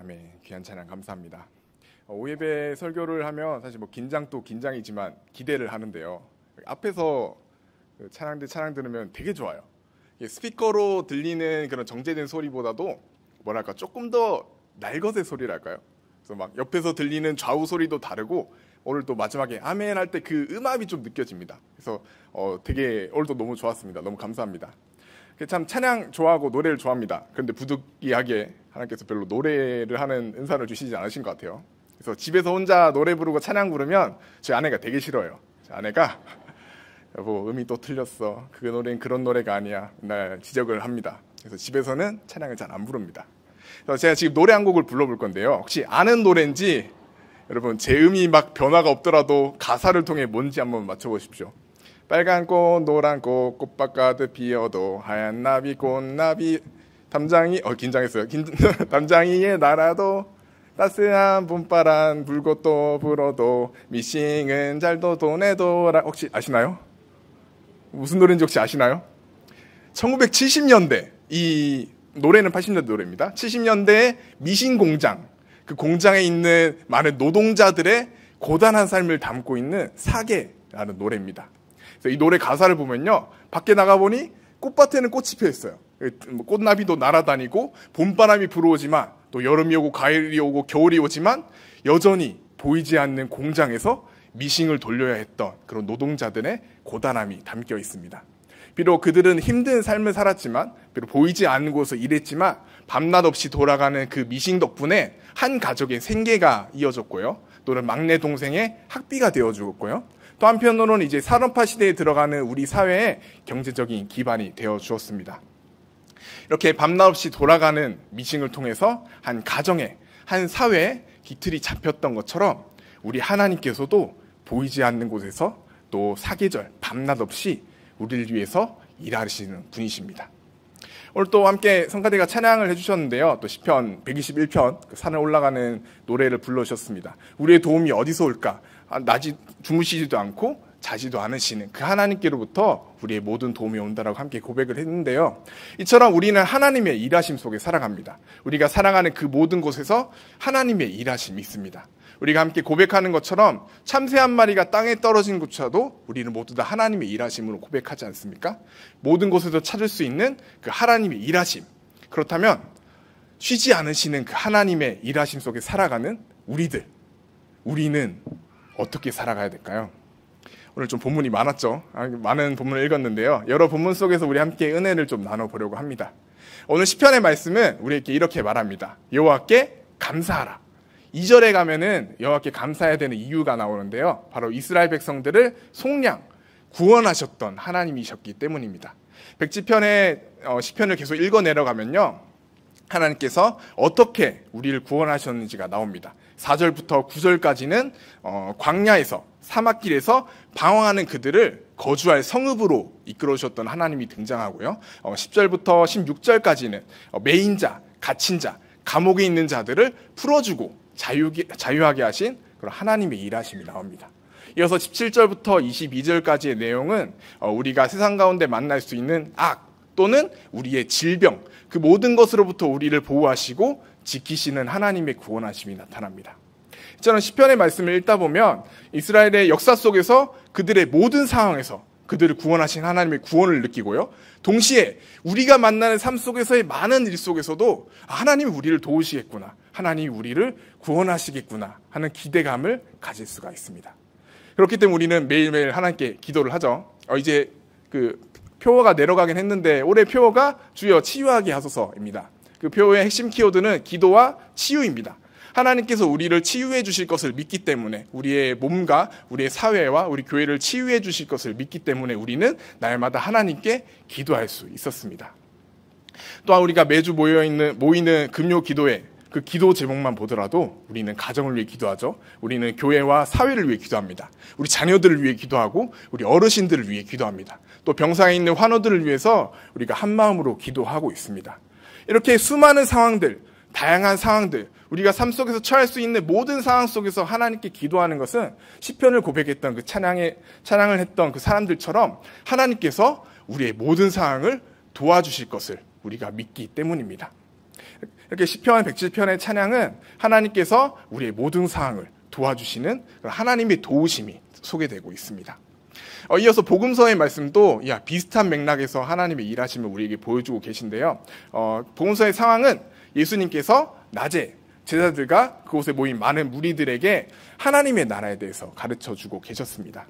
아멘. 귀한 찬양 감사합니다. 오예배 설교를 하면 사실 뭐 긴장도 긴장이지만 기대를 하는데요. 앞에서 찬양들 들으면 되게 좋아요. 스피커로 들리는 그런 정제된 소리보다도 뭐랄까 조금 더 날것의 소리랄까요? 그래서 막 옆에서 들리는 좌우 소리도 다르고 오늘 또 마지막에 아멘 할 때 그 음압이 좀 느껴집니다. 그래서 되게 오늘도 너무 좋았습니다. 너무 감사합니다. 참 찬양 좋아하고 노래를 좋아합니다. 그런데 부득이하게 하나님께서 별로 노래를 하는 은사를 주시지 않으신 것 같아요. 그래서 집에서 혼자 노래 부르고 찬양 부르면 저희 아내가 되게 싫어요. 저희 아내가 여보 음이 또 틀렸어. 그 노래는 그런 노래가 아니야. 맨날 지적을 합니다. 그래서 집에서는 찬양을 잘 안 부릅니다. 그래서 제가 지금 노래 한 곡을 불러볼 건데요. 혹시 아는 노래인지 여러분 제 음이 막 변화가 없더라도 가사를 통해 뭔지 한번 맞춰보십시오. 빨간 꽃 노란 꽃 꽃밭 가득 피어도 하얀 나비 꽃나비 담장이 긴장했어요. 담장이에 날아도 따스한 봄바람 불고 또 불어도 미싱은 잘도 도네도라. 혹시 아시나요? 무슨 노래인지 혹시 아시나요? 1970년대 이 노래는 80년대 노래입니다. 70년대의 미싱 공장, 그 공장에 있는 많은 노동자들의 고단한 삶을 담고 있는 사계라는 노래입니다. 그래서 이 노래 가사를 보면요, 밖에 나가보니 꽃밭에는 꽃이 피어 있어요. 꽃나비도 날아다니고 봄바람이 불어오지만 또 여름이 오고 가을이 오고 겨울이 오지만 여전히 보이지 않는 공장에서 미싱을 돌려야 했던 그런 노동자들의 고단함이 담겨 있습니다. 비록 그들은 힘든 삶을 살았지만, 비록 보이지 않는 곳에서 일했지만 밤낮 없이 돌아가는 그 미싱 덕분에 한 가족의 생계가 이어졌고요. 또는 막내 동생의 학비가 되어주었고요. 또 한편으로는 이제 산업화 시대에 들어가는 우리 사회의 경제적인 기반이 되어 주었습니다. 이렇게 밤낮 없이 돌아가는 미싱을 통해서 한 가정에, 한 사회에 기틀이 잡혔던 것처럼 우리 하나님께서도 보이지 않는 곳에서 또 사계절 밤낮 없이 우리를 위해서 일하시는 분이십니다. 오늘 또 함께 성가대가 찬양을 해주셨는데요. 또 시편 121편 산을 올라가는 노래를 불러주셨습니다. 우리의 도움이 어디서 올까? 낮이 주무시지도 않고 자지도 않으시는 그 하나님께로부터 우리의 모든 도움이 온다라고 함께 고백을 했는데요. 이처럼 우리는 하나님의 일하심 속에 살아갑니다. 우리가 살아가는 그 모든 곳에서 하나님의 일하심이 있습니다. 우리가 함께 고백하는 것처럼 참새 한 마리가 땅에 떨어진 곳조차도 우리는 모두 다 하나님의 일하심으로 고백하지 않습니까? 모든 곳에서 찾을 수 있는 그 하나님의 일하심. 그렇다면 쉬지 않으시는 그 하나님의 일하심 속에 살아가는 우리는 어떻게 살아가야 될까요? 오늘 좀 본문이 많았죠. 많은 본문을 읽었는데요. 여러 본문 속에서 우리 함께 은혜를 좀 나눠보려고 합니다. 오늘 시편의 말씀은 우리에게 이렇게 말합니다. 여호와께 감사하라. 2절에 가면은 여호와께 감사해야 되는 이유가 나오는데요. 바로 이스라엘 백성들을 속량, 구원하셨던 하나님이셨기 때문입니다. 백지편의 시편을 계속 읽어 내려가면요, 하나님께서 어떻게 우리를 구원하셨는지가 나옵니다. 4절부터 9절까지는 광야에서, 사막길에서 방황하는 그들을 거주할 성읍으로 이끌어주셨던 하나님이 등장하고요. 10절부터 16절까지는 매인자, 갇힌 자, 감옥에 있는 자들을 풀어주고 자유하게 하신 그런 하나님의 일하심이 나옵니다. 이어서 17절부터 22절까지의 내용은 우리가 세상 가운데 만날 수 있는 악 또는 우리의 질병, 그 모든 것으로부터 우리를 보호하시고 지키시는 하나님의 구원하심이 나타납니다. 저는 시편의 말씀을 읽다 보면 이스라엘의 역사 속에서 그들의 모든 상황에서 그들을 구원하신 하나님의 구원을 느끼고요. 동시에 우리가 만나는 삶 속에서의 많은 일 속에서도 하나님이 우리를 도우시겠구나, 하나님이 우리를 구원하시겠구나 하는 기대감을 가질 수가 있습니다. 그렇기 때문에 우리는 매일매일 하나님께 기도를 하죠. 이제 그 표어가 내려가긴 했는데 올해 표어가 주여 치유하게 하소서입니다. 그 표어의 핵심 키워드는 기도와 치유입니다. 하나님께서 우리를 치유해 주실 것을 믿기 때문에, 우리의 몸과 우리의 사회와 우리 교회를 치유해 주실 것을 믿기 때문에 우리는 날마다 하나님께 기도할 수 있었습니다. 또한 우리가 매주 모이는 금요 기도회, 그 기도 제목만 보더라도 우리는 가정을 위해 기도하죠. 우리는 교회와 사회를 위해 기도합니다. 우리 자녀들을 위해 기도하고 우리 어르신들을 위해 기도합니다. 또 병상에 있는 환우들을 위해서 우리가 한 마음으로 기도하고 있습니다. 이렇게 수많은 상황들, 다양한 상황들, 우리가 삶 속에서 처할 수 있는 모든 상황 속에서 하나님께 기도하는 것은 시편을 고백했던 그 찬양을 했던 그 사람들처럼 하나님께서 우리의 모든 상황을 도와주실 것을 우리가 믿기 때문입니다. 이렇게 시편 107편의 찬양은 하나님께서 우리의 모든 상황을 도와주시는 하나님의 도우심이 소개되고 있습니다. 이어서 복음서의 말씀도 비슷한 맥락에서 하나님의 일하심을 우리에게 보여주고 계신데요. 복음서의 상황은 예수님께서 낮에 제자들과 그곳에 모인 많은 무리들에게 하나님의 나라에 대해서 가르쳐주고 계셨습니다.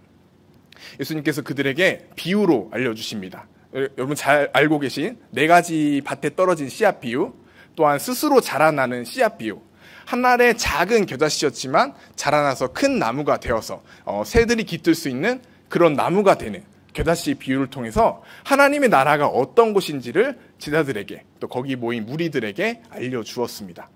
예수님께서 그들에게 비유로 알려주십니다. 여러분 잘 알고 계신 4가지 밭에 떨어진 씨앗 비유, 또한 스스로 자라나는 씨앗 비유, 한 알의 작은 겨자씨였지만 자라나서 큰 나무가 되어서 새들이 깃들 수 있는 그런 나무가 되는 겨자씨 비유를 통해서 하나님의 나라가 어떤 곳인지를 제자들에게 또 거기 모인 무리들에게 알려주었습니다.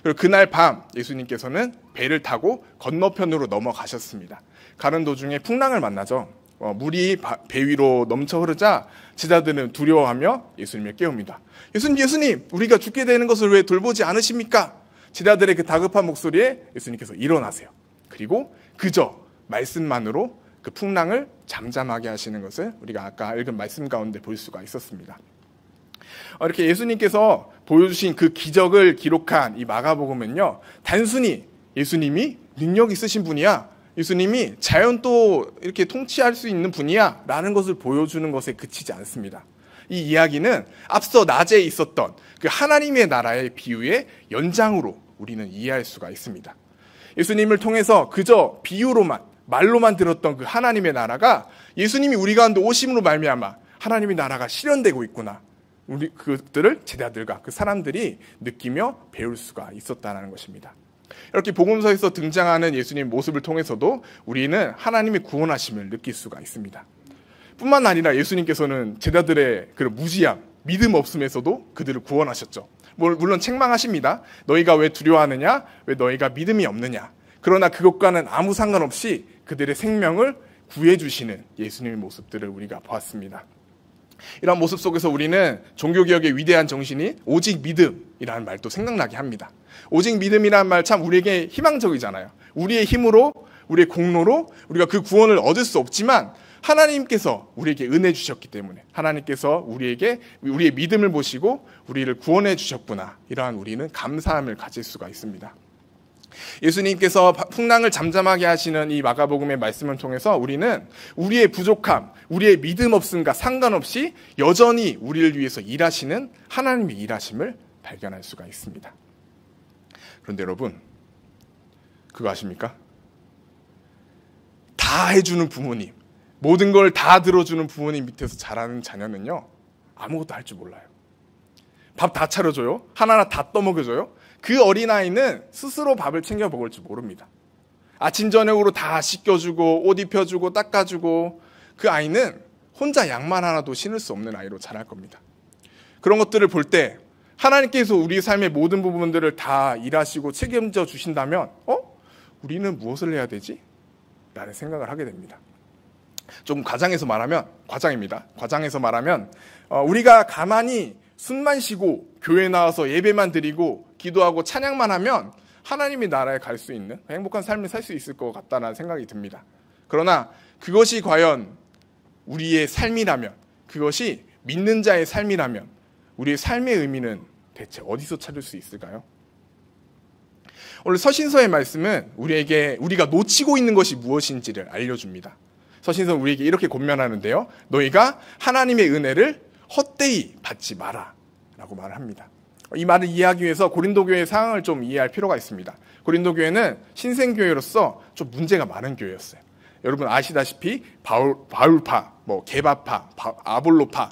그리고 그날 밤 예수님께서는 배를 타고 건너편으로 넘어가셨습니다. 가는 도중에 풍랑을 만나죠. 물이 배 위로 넘쳐 흐르자 제자들은 두려워하며 예수님을 깨웁니다. 예수님, 우리가 죽게 되는 것을 왜 돌보지 않으십니까? 제자들의 그 다급한 목소리에 예수님께서 일어나세요. 그리고 그저 말씀만으로 그 풍랑을 잠잠하게 하시는 것을 우리가 아까 읽은 말씀 가운데 볼 수가 있었습니다. 이렇게 예수님께서 보여주신 그 기적을 기록한 이 마가복음은요, 단순히 예수님이 능력 있으신 분이야, 예수님이 자연도 이렇게 통치할 수 있는 분이야 라는 것을 보여주는 것에 그치지 않습니다. 이 이야기는 앞서 낮에 있었던 그 하나님의 나라의 비유의 연장으로 우리는 이해할 수가 있습니다. 예수님을 통해서 그저 비유로만, 말로만 들었던 그 하나님의 나라가 예수님이 우리 가운데 오심으로 말미암아 하나님의 나라가 실현되고 있구나, 우리 그들을 제자들과 그 사람들이 느끼며 배울 수가 있었다는 것입니다. 이렇게 복음서에서 등장하는 예수님 모습을 통해서도 우리는 하나님의 구원하심을 느낄 수가 있습니다. 뿐만 아니라 예수님께서는 제자들의 그 무지함, 믿음 없음에서도 그들을 구원하셨죠. 물론 책망하십니다. 너희가 왜 두려워하느냐? 왜 너희가 믿음이 없느냐? 그러나 그것과는 아무 상관없이 그들의 생명을 구해주시는 예수님의 모습들을 우리가 보았습니다. 이런 모습 속에서 우리는 종교개혁의 위대한 정신이 오직 믿음이라는 말도 생각나게 합니다. 오직 믿음이라는 말 참 우리에게 희망적이잖아요. 우리의 힘으로, 우리의 공로로 우리가 그 구원을 얻을 수 없지만 하나님께서 우리에게 은혜 주셨기 때문에 하나님께서 우리에게 우리의 믿음을 보시고 우리를 구원해 주셨구나, 이러한 우리는 감사함을 가질 수가 있습니다. 예수님께서 풍랑을 잠잠하게 하시는 이 마가복음의 말씀을 통해서 우리는 우리의 부족함, 우리의 믿음 없음과 상관없이 여전히 우리를 위해서 일하시는 하나님의 일하심을 발견할 수가 있습니다. 그런데 여러분, 그거 아십니까? 다 해주는 부모님, 모든 걸 다 들어주는 부모님 밑에서 자라는 자녀는요, 아무것도 할 줄 몰라요. 밥 다 차려줘요. 하나하나 다 떠먹여줘요. 그 어린아이는 스스로 밥을 챙겨 먹을 줄 모릅니다. 아침 저녁으로 다 씻겨주고 옷 입혀주고 닦아주고, 그 아이는 혼자 양말 하나도 신을 수 없는 아이로 자랄 겁니다. 그런 것들을 볼 때 하나님께서 우리 삶의 모든 부분들을 다 일하시고 책임져 주신다면 우리는 무엇을 해야 되지? 라는 생각을 하게 됩니다. 조금 과장해서 말하면, 과장해서 말하면 우리가 가만히 숨만 쉬고 교회 나와서 예배만 드리고 기도하고 찬양만 하면 하나님의 나라에 갈 수 있는 행복한 삶을 살 수 있을 것 같다는 생각이 듭니다. 그러나 그것이 과연 우리의 삶이라면, 그것이 믿는 자의 삶이라면 우리의 삶의 의미는 대체 어디서 찾을 수 있을까요? 오늘 서신서의 말씀은 우리가 놓치고 있는 것이 무엇인지를 알려줍니다. 서신서는 우리에게 이렇게 권면하는데요, 너희가 하나님의 은혜를 헛되이 받지 마라 라고 말을 합니다. 이 말을 이해하기 위해서 고린도 교회의 상황을 좀 이해할 필요가 있습니다. 고린도 교회는 신생교회로서 좀 문제가 많은 교회였어요. 여러분 아시다시피 바울파, 게바파, 아볼로파,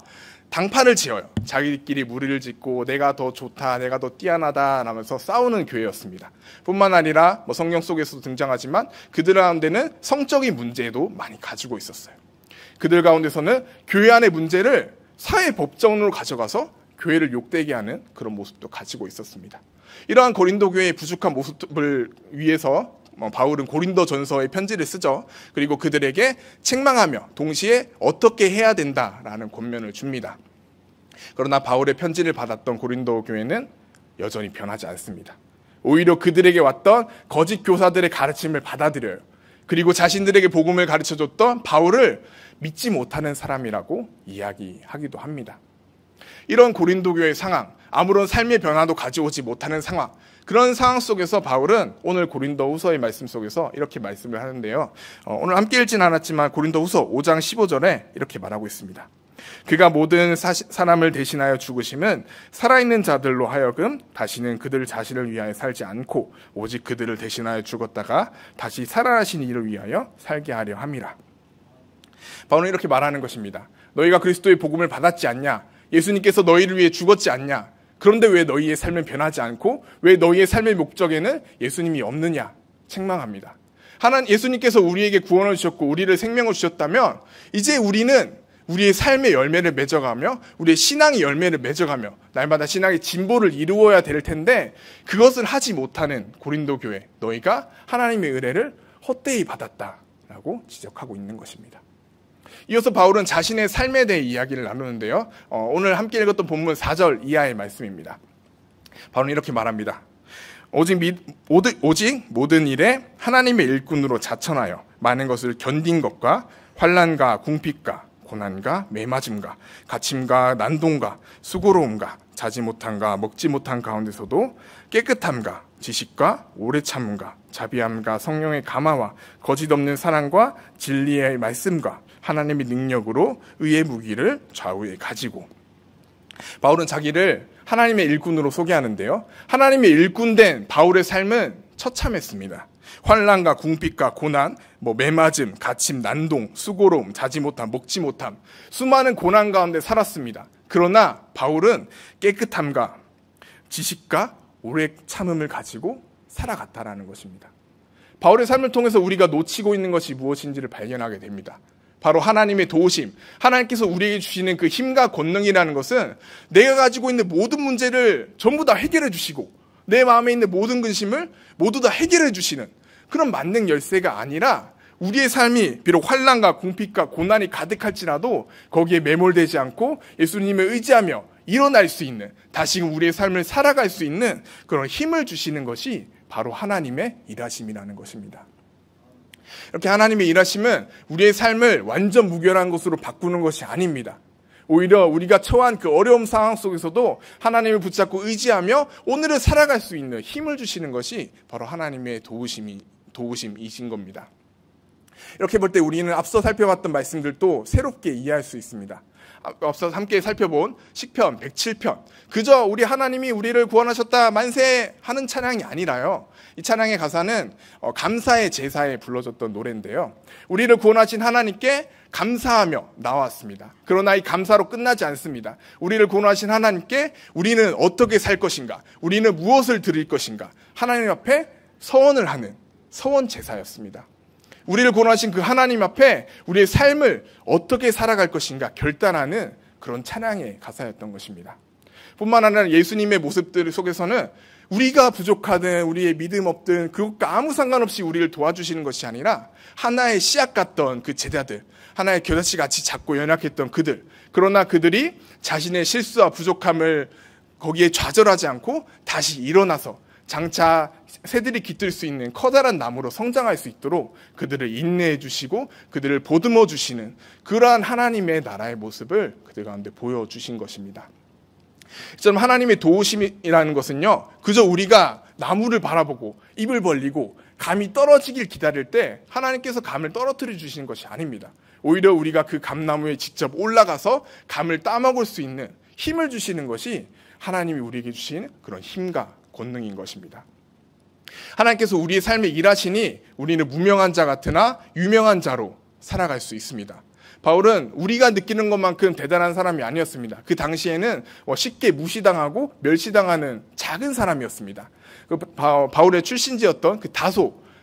당파를 지어요. 자기들끼리 무리를 짓고 내가 더 좋다, 내가 더 뛰어나다 라면서 싸우는 교회였습니다. 뿐만 아니라 성경 속에서도 등장하지만 그들 가운데는 성적인 문제도 많이 가지고 있었어요. 그들 가운데서는 교회 안의 문제를 사회 법정으로 가져가서 교회를 욕되게 하는 그런 모습도 가지고 있었습니다. 이러한 고린도 교회의 부족한 모습을 위해서 바울은 고린도전서의 편지를 쓰죠. 그리고 그들에게 책망하며 동시에 어떻게 해야 된다라는 권면을 줍니다. 그러나 바울의 편지를 받았던 고린도 교회는 여전히 변하지 않습니다. 오히려 그들에게 왔던 거짓 교사들의 가르침을 받아들여요. 그리고 자신들에게 복음을 가르쳐줬던 바울을 믿지 못하는 사람이라고 이야기하기도 합니다. 이런 고린도 교회의 상황, 아무런 삶의 변화도 가져오지 못하는 상황, 그런 상황 속에서 바울은 오늘 고린도후서의 말씀 속에서 이렇게 말씀을 하는데요. 오늘 함께 읽진 않았지만 고린도후서 5장 15절에 이렇게 말하고 있습니다. 그가 모든 사람을 대신하여 죽으심은 살아있는 자들로 하여금 다시는 그들 자신을 위하여 살지 않고 오직 그들을 대신하여 죽었다가 다시 살아나신 이를 위하여 살게 하려 함이라. 바울은 이렇게 말하는 것입니다. 너희가 그리스도의 복음을 받았지 않냐? 예수님께서 너희를 위해 죽었지 않냐? 그런데 왜 너희의 삶은 변하지 않고 왜 너희의 삶의 목적에는 예수님이 없느냐? 책망합니다. 예수님께서 우리에게 구원을 주셨고 우리를 생명을 주셨다면 이제 우리는 우리의 삶의 열매를 맺어가며 우리의 신앙의 열매를 맺어가며 날마다 신앙의 진보를 이루어야 될 텐데 그것을 하지 못하는 고린도 교회, 너희가 하나님의 은혜를 헛되이 받았다라고 지적하고 있는 것입니다. 이어서 바울은 자신의 삶에 대해 이야기를 나누는데요. 오늘 함께 읽었던 본문 4절 이하의 말씀입니다. 바울은 이렇게 말합니다. 오직 모든 일에 하나님의 일꾼으로 자천하여 많은 것을 견딘 것과 환난과 궁핍과 고난과 매맞음과 갇힘과 난동과 수고로움과 자지 못함과 먹지 못한 가운데서도 깨끗함과 지식과 오래 참음과 자비함과 성령의 감화와 거짓 없는 사랑과 진리의 말씀과 하나님의 능력으로 의의 무기를 좌우에 가지고. 바울은 자기를 하나님의 일꾼으로 소개하는데요. 하나님의 일꾼된 바울의 삶은 처참했습니다. 환난과 궁핍과 고난, 매맞음, 갇힘, 난동, 수고로움, 자지 못함, 먹지 못함, 수많은 고난 가운데 살았습니다. 그러나 바울은 깨끗함과 지식과 오래 참음을 가지고 살아갔다라는 것입니다. 바울의 삶을 통해서 우리가 놓치고 있는 것이 무엇인지를 발견하게 됩니다. 바로 하나님의 도우심, 하나님께서 우리에게 주시는 그 힘과 권능이라는 것은 내가 가지고 있는 모든 문제를 전부 다 해결해 주시고 내 마음에 있는 모든 근심을 모두 다 해결해 주시는 그런 만능 열쇠가 아니라 우리의 삶이 비록 환난과 궁핍과 고난이 가득할지라도 거기에 매몰되지 않고 예수님을 의지하며 일어날 수 있는, 다시금 우리의 삶을 살아갈 수 있는 그런 힘을 주시는 것이 바로 하나님의 일하심이라는 것입니다. 이렇게 하나님의 일하심은 우리의 삶을 완전 무결한 것으로 바꾸는 것이 아닙니다. 오히려 우리가 처한 그 어려운 상황 속에서도 하나님을 붙잡고 의지하며 오늘을 살아갈 수 있는 힘을 주시는 것이 바로 하나님의 도우심이신 겁니다. 이렇게 볼 때 우리는 앞서 살펴봤던 말씀들도 새롭게 이해할 수 있습니다. 앞서 함께 살펴본 시편 107편, 그저 우리 하나님이 우리를 구원하셨다 만세 하는 찬양이 아니라요, 이 찬양의 가사는 감사의 제사에 불러졌던 노래인데요, 우리를 구원하신 하나님께 감사하며 나왔습니다. 그러나 이 감사로 끝나지 않습니다. 우리를 구원하신 하나님께 우리는 어떻게 살 것인가, 우리는 무엇을 드릴 것인가, 하나님 앞에 서원을 하는 서원 제사였습니다. 우리를 구원하신 그 하나님 앞에 우리의 삶을 어떻게 살아갈 것인가 결단하는 그런 찬양의 가사였던 것입니다. 뿐만 아니라 예수님의 모습들 속에서는 우리가 부족하든 우리의 믿음 없든 그것과 아무 상관없이 우리를 도와주시는 것이 아니라 하나의 씨앗 같던 그 제자들, 하나의 겨자씨 같이 작고 연약했던 그들, 그러나 그들이 자신의 실수와 부족함을 거기에 좌절하지 않고 다시 일어나서 장차 새들이 깃들 수 있는 커다란 나무로 성장할 수 있도록 그들을 인내해 주시고 그들을 보듬어 주시는 그러한 하나님의 나라의 모습을 그들 가운데 보여주신 것입니다. 좀 하나님의 도우심이라는 것은요, 그저 우리가 나무를 바라보고 입을 벌리고 감이 떨어지길 기다릴 때 하나님께서 감을 떨어뜨려 주시는 것이 아닙니다. 오히려 우리가 그 감나무에 직접 올라가서 감을 따먹을 수 있는 힘을 주시는 것이 하나님이 우리에게 주신 그런 힘과 권능인 것입니다. 하나님께서 우리의 삶에 일하시니 우리는 무명한 자 같으나 유명한 자로 살아갈 수 있습니다. 바울은 우리가 느끼는 것만큼 대단한 사람이 아니었습니다. 그 당시에는 쉽게 무시당하고 멸시당하는 작은 사람이었습니다. 바울의 출신지였던 그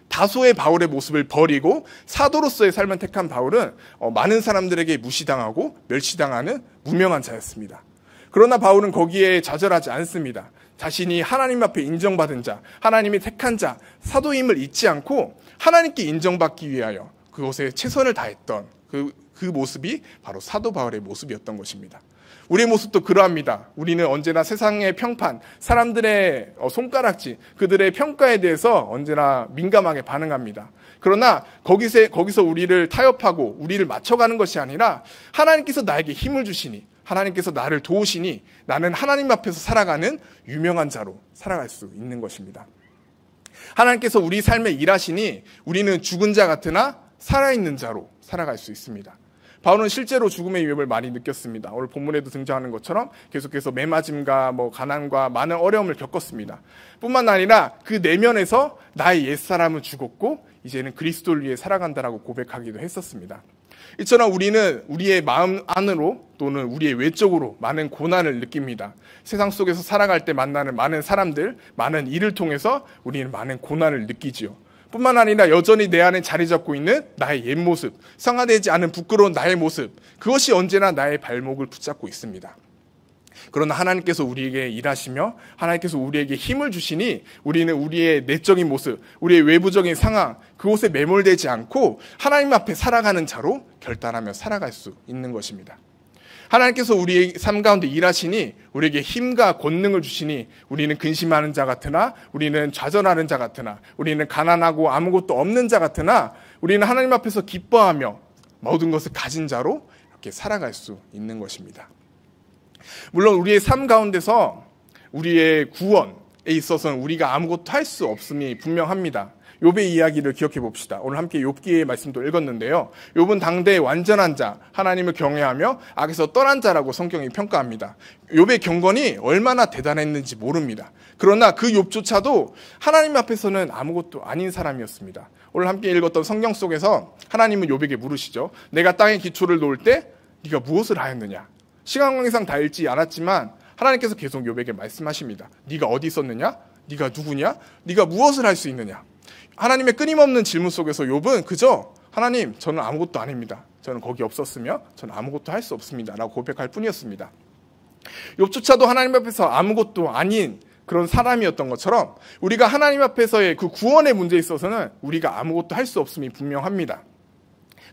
다소의 바울의 모습을 버리고 사도로서의 삶을 택한 바울은 많은 사람들에게 무시당하고 멸시당하는 무명한 자였습니다. 그러나 바울은 거기에 좌절하지 않습니다. 자신이 하나님 앞에 인정받은 자, 하나님이 택한 자, 사도임을 잊지 않고 하나님께 인정받기 위하여 그곳에 최선을 다했던 그 모습이 바로 사도 바울의 모습이었던 것입니다. 우리의 모습도 그러합니다. 우리는 언제나 세상의 평판, 사람들의 손가락질, 그들의 평가에 대해서 언제나 민감하게 반응합니다. 그러나 거기서 우리를 타협하고 우리를 맞춰가는 것이 아니라 하나님께서 나에게 힘을 주시니 하나님께서 나를 도우시니 나는 하나님 앞에서 살아가는 유명한 자로 살아갈 수 있는 것입니다. 하나님께서 우리 삶에 일하시니 우리는 죽은 자 같으나 살아있는 자로 살아갈 수 있습니다. 바울은 실제로 죽음의 위협을 많이 느꼈습니다. 오늘 본문에도 등장하는 것처럼 계속해서 매맞음과 가난과 많은 어려움을 겪었습니다. 뿐만 아니라 그 내면에서 나의 옛사람은 죽었고 이제는 그리스도를 위해 살아간다라고 고백하기도 했었습니다. 이처럼 우리는 우리의 마음 안으로 또는 우리의 외적으로 많은 고난을 느낍니다. 세상 속에서 살아갈 때 만나는 많은 사람들, 많은 일을 통해서 우리는 많은 고난을 느끼지요. 뿐만 아니라 여전히 내 안에 자리 잡고 있는 나의 옛 모습, 성화되지 않은 부끄러운 나의 모습, 그것이 언제나 나의 발목을 붙잡고 있습니다. 그러나 하나님께서 우리에게 일하시며 하나님께서 우리에게 힘을 주시니 우리는 우리의 내적인 모습, 우리의 외부적인 상황, 그곳에 매몰되지 않고 하나님 앞에 살아가는 자로 결단하며 살아갈 수 있는 것입니다. 하나님께서 우리의 삶 가운데 일하시니 우리에게 힘과 권능을 주시니 우리는 근심하는 자 같으나 우리는 좌절하는 자 같으나 우리는 가난하고 아무것도 없는 자 같으나 우리는 하나님 앞에서 기뻐하며 모든 것을 가진 자로 이렇게 살아갈 수 있는 것입니다. 물론 우리의 삶 가운데서 우리의 구원에 있어서는 우리가 아무것도 할 수 없음이 분명합니다. 욥의 이야기를 기억해 봅시다. 오늘 함께 욥기의 말씀도 읽었는데요. 욥은 당대의 완전한 자, 하나님을 경외하며 악에서 떠난 자라고 성경이 평가합니다. 욥의 경건이 얼마나 대단했는지 모릅니다. 그러나 그 욥조차도 하나님 앞에서는 아무것도 아닌 사람이었습니다. 오늘 함께 읽었던 성경 속에서 하나님은 욥에게 물으시죠. 내가 땅의 기초를 놓을 때 네가 무엇을 하였느냐? 시간관계상 다 읽지 않았지만 하나님께서 계속 욥에게 말씀하십니다. 네가 어디 있었느냐? 네가 누구냐? 네가 무엇을 할 수 있느냐? 하나님의 끊임없는 질문 속에서 욥은 그저 하나님, 저는 아무것도 아닙니다. 저는 거기 없었으며 저는 아무것도 할 수 없습니다. 라고 고백할 뿐이었습니다. 욥조차도 하나님 앞에서 아무것도 아닌 그런 사람이었던 것처럼 우리가 하나님 앞에서의 그 구원의 문제에 있어서는 우리가 아무것도 할 수 없음이 분명합니다.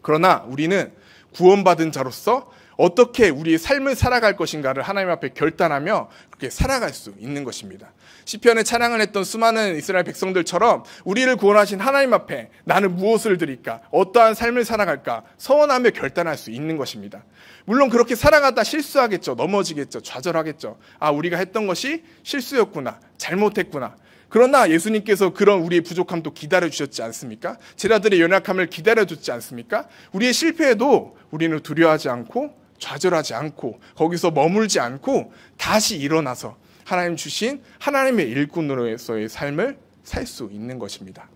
그러나 우리는 구원받은 자로서 어떻게 우리의 삶을 살아갈 것인가를 하나님 앞에 결단하며 그렇게 살아갈 수 있는 것입니다. 시편에 찬양을 했던 수많은 이스라엘 백성들처럼 우리를 구원하신 하나님 앞에 나는 무엇을 드릴까? 어떠한 삶을 살아갈까? 서원하며 결단할 수 있는 것입니다. 물론 그렇게 살아가다 실수하겠죠. 넘어지겠죠. 좌절하겠죠. 아, 우리가 했던 것이 실수였구나. 잘못했구나. 그러나 예수님께서 그런 우리의 부족함도 기다려주셨지 않습니까? 제자들의 연약함을 기다려줬지 않습니까? 우리의 실패에도 우리는 두려워하지 않고 좌절하지 않고 거기서 머물지 않고 다시 일어나서 하나님 주신 하나님의 일꾼으로서의 삶을 살 수 있는 것입니다.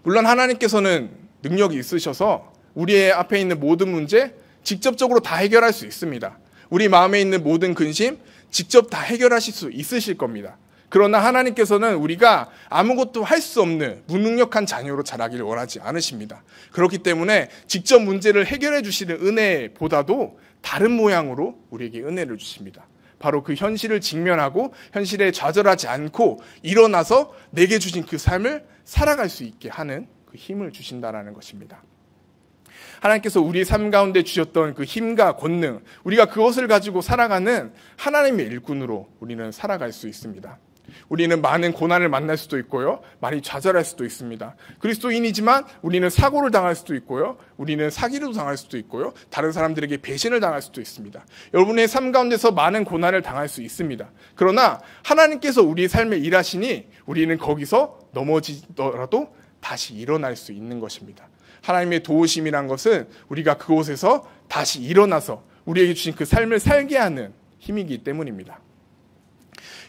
물론 하나님께서는 능력이 있으셔서 우리의 앞에 있는 모든 문제 직접적으로 다 해결할 수 있습니다. 우리 마음에 있는 모든 근심 직접 다 해결하실 수 있으실 겁니다. 그러나 하나님께서는 우리가 아무것도 할 수 없는 무능력한 자녀로 자라기를 원하지 않으십니다. 그렇기 때문에 직접 문제를 해결해 주시는 은혜보다도 다른 모양으로 우리에게 은혜를 주십니다. 바로 그 현실을 직면하고 현실에 좌절하지 않고 일어나서 내게 주신 그 삶을 살아갈 수 있게 하는 그 힘을 주신다라는 것입니다. 하나님께서 우리 삶 가운데 주셨던 그 힘과 권능, 우리가 그것을 가지고 살아가는 하나님의 일꾼으로 우리는 살아갈 수 있습니다. 우리는 많은 고난을 만날 수도 있고요. 많이 좌절할 수도 있습니다. 그리스도인이지만 우리는 사고를 당할 수도 있고요. 우리는 사기를 당할 수도 있고요. 다른 사람들에게 배신을 당할 수도 있습니다. 여러분의 삶 가운데서 많은 고난을 당할 수 있습니다. 그러나 하나님께서 우리의 삶에 일하시니 우리는 거기서 넘어지더라도 다시 일어날 수 있는 것입니다. 하나님의 도우심이란 것은 우리가 그곳에서 다시 일어나서 우리에게 주신 그 삶을 살게 하는 힘이기 때문입니다.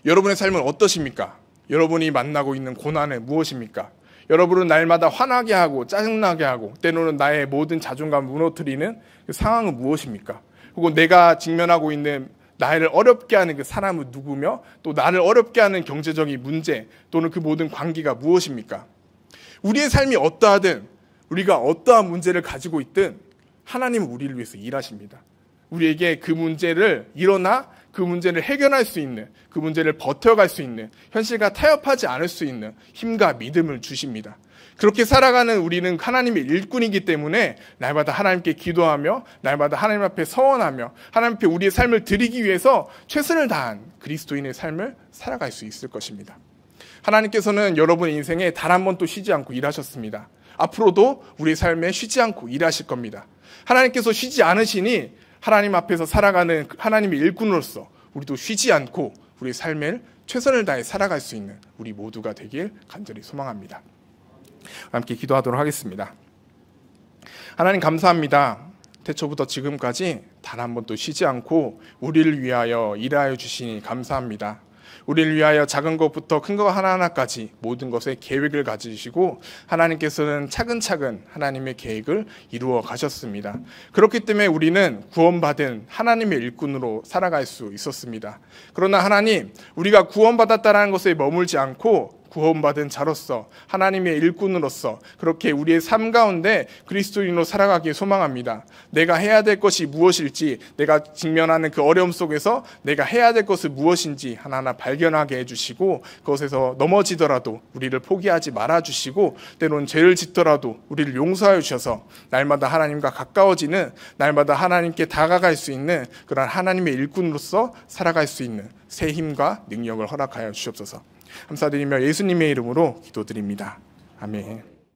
여러분의 삶은 어떠십니까? 여러분이 만나고 있는 고난은 무엇입니까? 여러분은 날마다 화나게 하고 짜증나게 하고 때로는 나의 모든 자존감을 무너뜨리는 그 상황은 무엇입니까? 혹은 내가 직면하고 있는 나를 어렵게 하는 그 사람은 누구며 또 나를 어렵게 하는 경제적인 문제 또는 그 모든 관계가 무엇입니까? 우리의 삶이 어떠하든 우리가 어떠한 문제를 가지고 있든 하나님은 우리를 위해서 일하십니다. 우리에게 그 문제를 일어나 그 문제를 해결할 수 있는, 그 문제를 버텨갈 수 있는, 현실과 타협하지 않을 수 있는 힘과 믿음을 주십니다. 그렇게 살아가는 우리는 하나님의 일꾼이기 때문에 날마다 하나님께 기도하며 날마다 하나님 앞에 서원하며 하나님 앞에 우리의 삶을 드리기 위해서 최선을 다한 그리스도인의 삶을 살아갈 수 있을 것입니다. 하나님께서는 여러분의 인생에 단 한 번도 쉬지 않고 일하셨습니다. 앞으로도 우리의 삶에 쉬지 않고 일하실 겁니다. 하나님께서 쉬지 않으시니 하나님 앞에서 살아가는 하나님의 일꾼으로서 우리도 쉬지 않고 우리 삶을 최선을 다해 살아갈 수 있는 우리 모두가 되길 간절히 소망합니다. 함께 기도하도록 하겠습니다. 하나님 감사합니다. 태초부터 지금까지 단 한 번도 쉬지 않고 우리를 위하여 일하여 주시니 감사합니다. 우리를 위하여 작은 것부터 큰 것 하나하나까지 모든 것에 계획을 가지시고 하나님께서는 차근차근 하나님의 계획을 이루어 가셨습니다. 그렇기 때문에 우리는 구원받은 하나님의 일꾼으로 살아갈 수 있었습니다. 그러나 하나님, 우리가 구원받았다는 것에 머물지 않고 구원받은 자로서 하나님의 일꾼으로서 그렇게 우리의 삶 가운데 그리스도인으로 살아가길 소망합니다. 내가 해야 될 것이 무엇일지, 내가 직면하는 그 어려움 속에서 내가 해야 될 것은 무엇인지 하나하나 발견하게 해주시고 그것에서 넘어지더라도 우리를 포기하지 말아주시고 때로는 죄를 짓더라도 우리를 용서하여 주셔서 날마다 하나님과 가까워지는, 날마다 하나님께 다가갈 수 있는 그런 하나님의 일꾼으로서 살아갈 수 있는 새 힘과 능력을 허락하여 주시옵소서. 감사드리며 예수님의 이름으로 기도드립니다. 아멘.